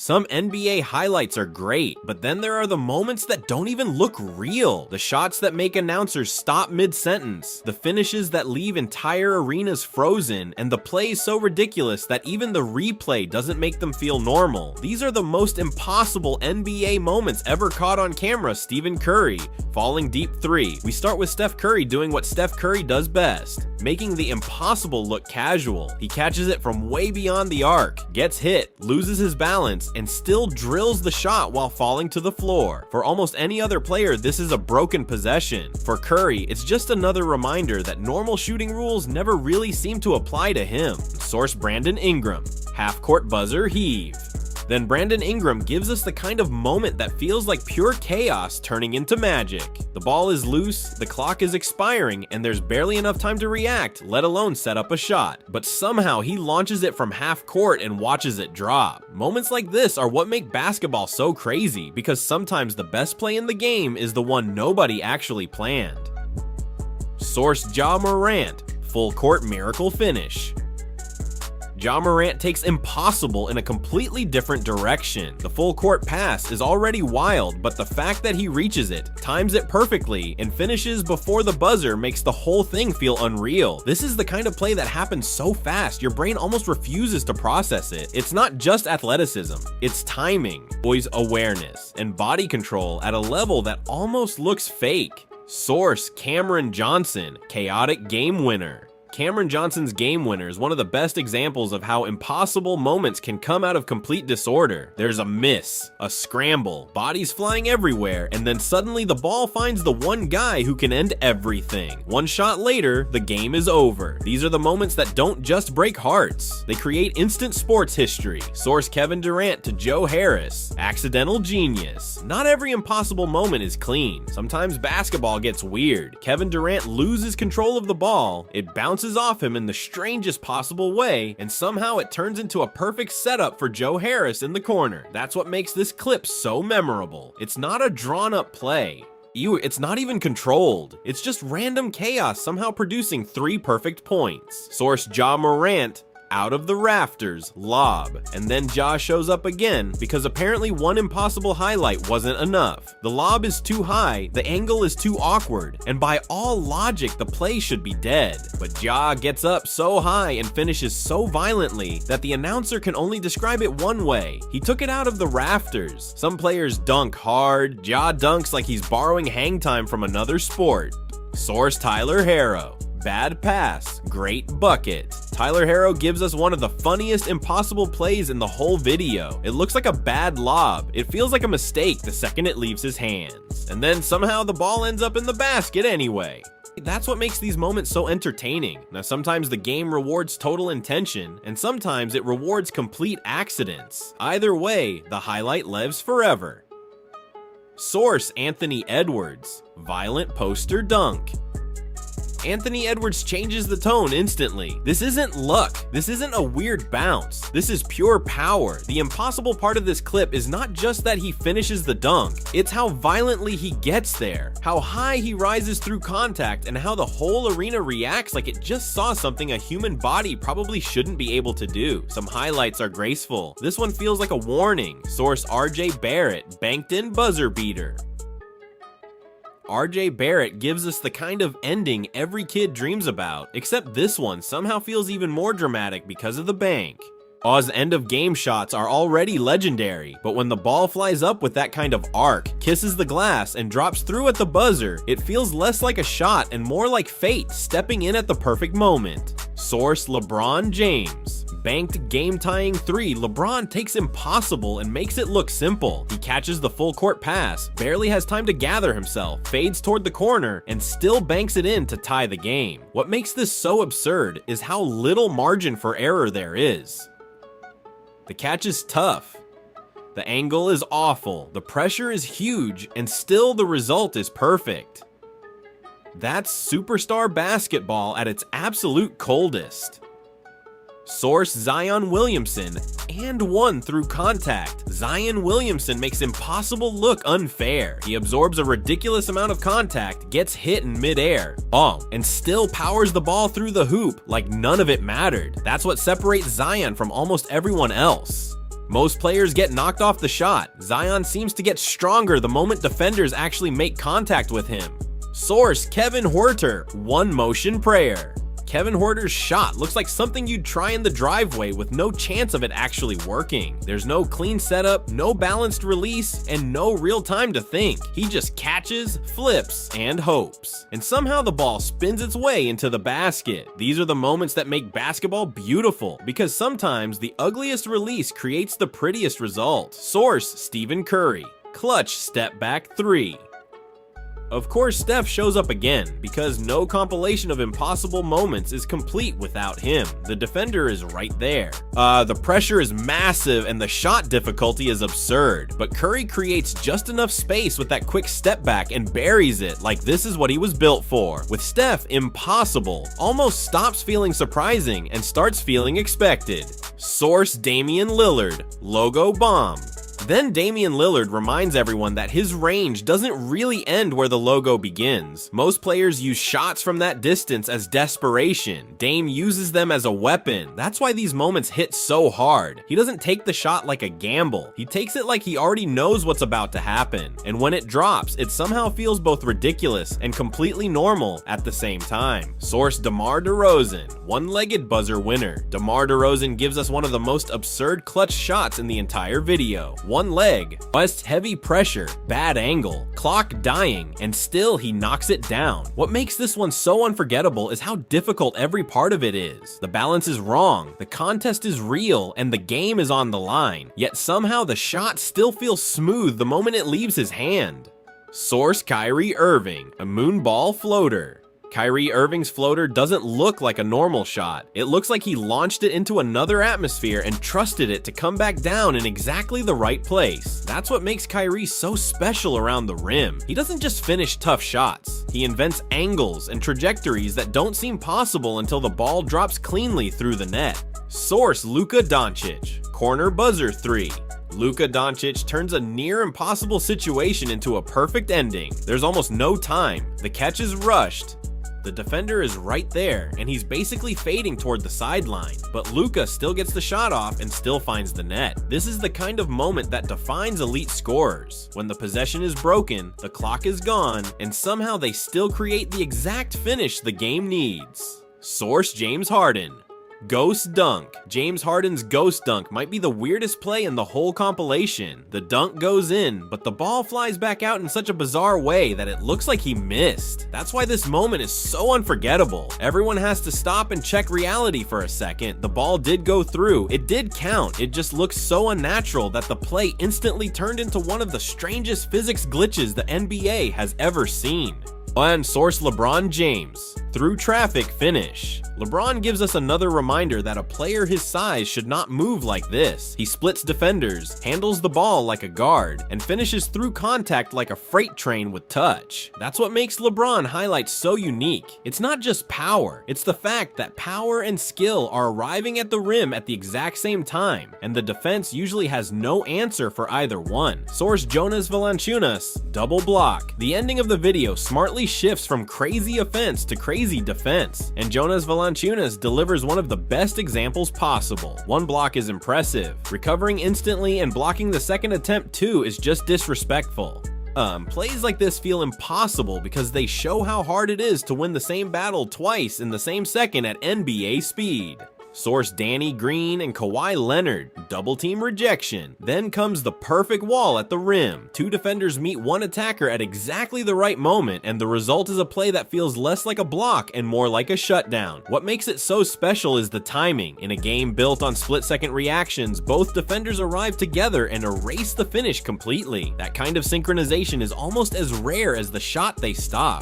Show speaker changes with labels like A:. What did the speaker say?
A: Some NBA highlights are great, but then there are the moments that don't even look real. The shots that make announcers stop mid-sentence, the finishes that leave entire arenas frozen, and the plays so ridiculous that even the replay doesn't make them feel normal. These are the most impossible NBA moments ever caught on camera. Stephen Curry falling deep three. We start with Steph Curry doing what Steph Curry does best, making the impossible look casual. He catches it from way beyond the arc, gets hit, loses his balance, and still drills the shot while falling to the floor. For almost any other player, this is a broken possession. For Curry, it's just another reminder that normal shooting rules never really seem to apply to him. Source: Brandon Ingram. Half-court buzzer heave. Then Brandon Ingram gives us the kind of moment that feels like pure chaos turning into magic. The ball is loose, the clock is expiring, and there's barely enough time to react, let alone set up a shot. But somehow he launches it from half court and watches it drop. Moments like this are what make basketball so crazy, because sometimes the best play in the game is the one nobody actually planned. Source: Ja Morant. Full court miracle finish. Ja Morant takes impossible in a completely different direction. The full court pass is already wild, but the fact that he reaches it, times it perfectly, and finishes before the buzzer makes the whole thing feel unreal. This is the kind of play that happens so fast, your brain almost refuses to process it. It's not just athleticism, it's timing, poise awareness, and body control at a level that almost looks fake. Source: Cameron Johnson. Chaotic game winner. Cameron Johnson's game winner is one of the best examples of how impossible moments can come out of complete disorder. There's a miss, a scramble, bodies flying everywhere, and then suddenly the ball finds the one guy who can end everything. One shot later, the game is over. These are the moments that don't just break hearts, they create instant sports history. Source: Kevin Durant to Joe Harris. Accidental genius. Not every impossible moment is clean. Sometimes basketball gets weird. Kevin Durant loses control of the ball, it bounces off him in the strangest possible way, and somehow it turns into a perfect setup for Joe Harris in the corner. That's what makes this clip so memorable. It's not a drawn-up play. It's not even controlled. It's just random chaos somehow producing 3 perfect points. Source: Ja Morant. Out of the rafters, lob. And then Ja shows up again, because apparently one impossible highlight wasn't enough. The lob is too high, the angle is too awkward, and by all logic, the play should be dead. But Ja gets up so high and finishes so violently that the announcer can only describe it one way. He took it out of the rafters. Some players dunk hard, Ja dunks like he's borrowing hang time from another sport. Source: Tyler Herro. Bad pass, great bucket. Tyler Herro gives us one of the funniest impossible plays in the whole video. It looks like a bad lob. It feels like a mistake the second it leaves his hands. And then somehow the ball ends up in the basket anyway. That's what makes these moments so entertaining. Now, sometimes the game rewards total intention, and sometimes it rewards complete accidents. Either way, the highlight lives forever. Source: Anthony Edwards. Violent poster dunk. Anthony Edwards changes the tone instantly. This isn't luck. This isn't a weird bounce. This is pure power. The impossible part of this clip is not just that he finishes the dunk, it's how violently he gets there, how high he rises through contact, and how the whole arena reacts like it just saw something a human body probably shouldn't be able to do. Some highlights are graceful. This one feels like a warning. Source: RJ Barrett. Banked in buzzer beater. RJ Barrett gives us the kind of ending every kid dreams about, except this one somehow feels even more dramatic because of the bank. Oz end of game shots are already legendary, but when the ball flies up with that kind of arc, kisses the glass, and drops through at the buzzer, it feels less like a shot and more like fate stepping in at the perfect moment. Source: LeBron James. Banked game-tying 3, LeBron takes impossible and makes it look simple. He catches the full court pass, barely has time to gather himself, fades toward the corner, and still banks it in to tie the game. What makes this so absurd is how little margin for error there is. The catch is tough. The angle is awful, the pressure is huge, and still the result is perfect. That's superstar basketball at its absolute coldest. Source: Zion Williamson, and one through contact. Zion Williamson makes impossible look unfair. He absorbs a ridiculous amount of contact, gets hit in midair, and still powers the ball through the hoop like none of it mattered. That's what separates Zion from almost everyone else. Most players get knocked off the shot. Zion seems to get stronger the moment defenders actually make contact with him. Source: Kevin Huerter, one motion prayer. Kevin Huerter's shot looks like something you'd try in the driveway with no chance of it actually working. There's no clean setup, no balanced release, and no real time to think. He just catches, flips, and hopes. And somehow the ball spins its way into the basket. These are the moments that make basketball beautiful, because sometimes the ugliest release creates the prettiest result. Source: Stephen Curry, clutch step back 3. Of course, Steph shows up again, because no compilation of impossible moments is complete without him. The defender is right there. The pressure is massive and the shot difficulty is absurd, but Curry creates just enough space with that quick step back and buries it like this is what he was built for. With Steph, impossible almost stops feeling surprising and starts feeling expected. Source: Damian Lillard, logo bomb. Then Damian Lillard reminds everyone that his range doesn't really end where the logo begins. Most players use shots from that distance as desperation. Dame uses them as a weapon. That's why these moments hit so hard. He doesn't take the shot like a gamble. He takes it like he already knows what's about to happen. And when it drops, it somehow feels both ridiculous and completely normal at the same time. Source: DeMar DeRozan, one-legged buzzer winner. DeMar DeRozan gives us one of the most absurd clutch shots in the entire video. One leg, West heavy pressure, bad angle, clock dying, and still he knocks it down. What makes this one so unforgettable is how difficult every part of it is. The balance is wrong, the contest is real, and the game is on the line, yet somehow the shot still feels smooth the moment it leaves his hand. Source: Kyrie Irving, a moonball floater. Kyrie Irving's floater doesn't look like a normal shot. It looks like he launched it into another atmosphere and trusted it to come back down in exactly the right place. That's what makes Kyrie so special around the rim. He doesn't just finish tough shots. He invents angles and trajectories that don't seem possible until the ball drops cleanly through the net. Source: Luka Doncic, corner buzzer 3. Luka Doncic turns a near impossible situation into a perfect ending. There's almost no time. The catch is rushed. The defender is right there, and he's basically fading toward the sideline, but Luka still gets the shot off and still finds the net. This is the kind of moment that defines elite scorers. When the possession is broken, the clock is gone, and somehow they still create the exact finish the game needs. Source: James Harden, ghost dunk. James Harden's ghost dunk might be the weirdest play in the whole compilation. The dunk goes in, but the ball flies back out in such a bizarre way that it looks like he missed. That's why this moment is so unforgettable. Everyone has to stop and check reality for a second. The ball did go through, it did count, it just looks so unnatural that the play instantly turned into one of the strangest physics glitches the NBA has ever seen. And source: LeBron James, through traffic finish. LeBron gives us another reminder that a player his size should not move like this. He splits defenders, handles the ball like a guard, and finishes through contact like a freight train with touch. That's what makes LeBron highlights so unique. It's not just power, it's the fact that power and skill are arriving at the rim at the exact same time, and the defense usually has no answer for either one. Source: Jonas Valanciunas, double block. The ending of the video smartly shifts from crazy offense to crazy defense, and Jonas Valanciunas delivers one of the best examples possible. One block is impressive. Recovering instantly and blocking the second attempt too is just disrespectful. Plays like this feel impossible because they show how hard it is to win the same battle twice in the same second at NBA speed. Source: Danny Green and Kawhi Leonard, double team rejection. Then comes the perfect wall at the rim. Two defenders meet one attacker at exactly the right moment, and the result is a play that feels less like a block and more like a shutdown. What makes it so special is the timing. In a game built on split-second reactions, both defenders arrive together and erase the finish completely. That kind of synchronization is almost as rare as the shot they stop.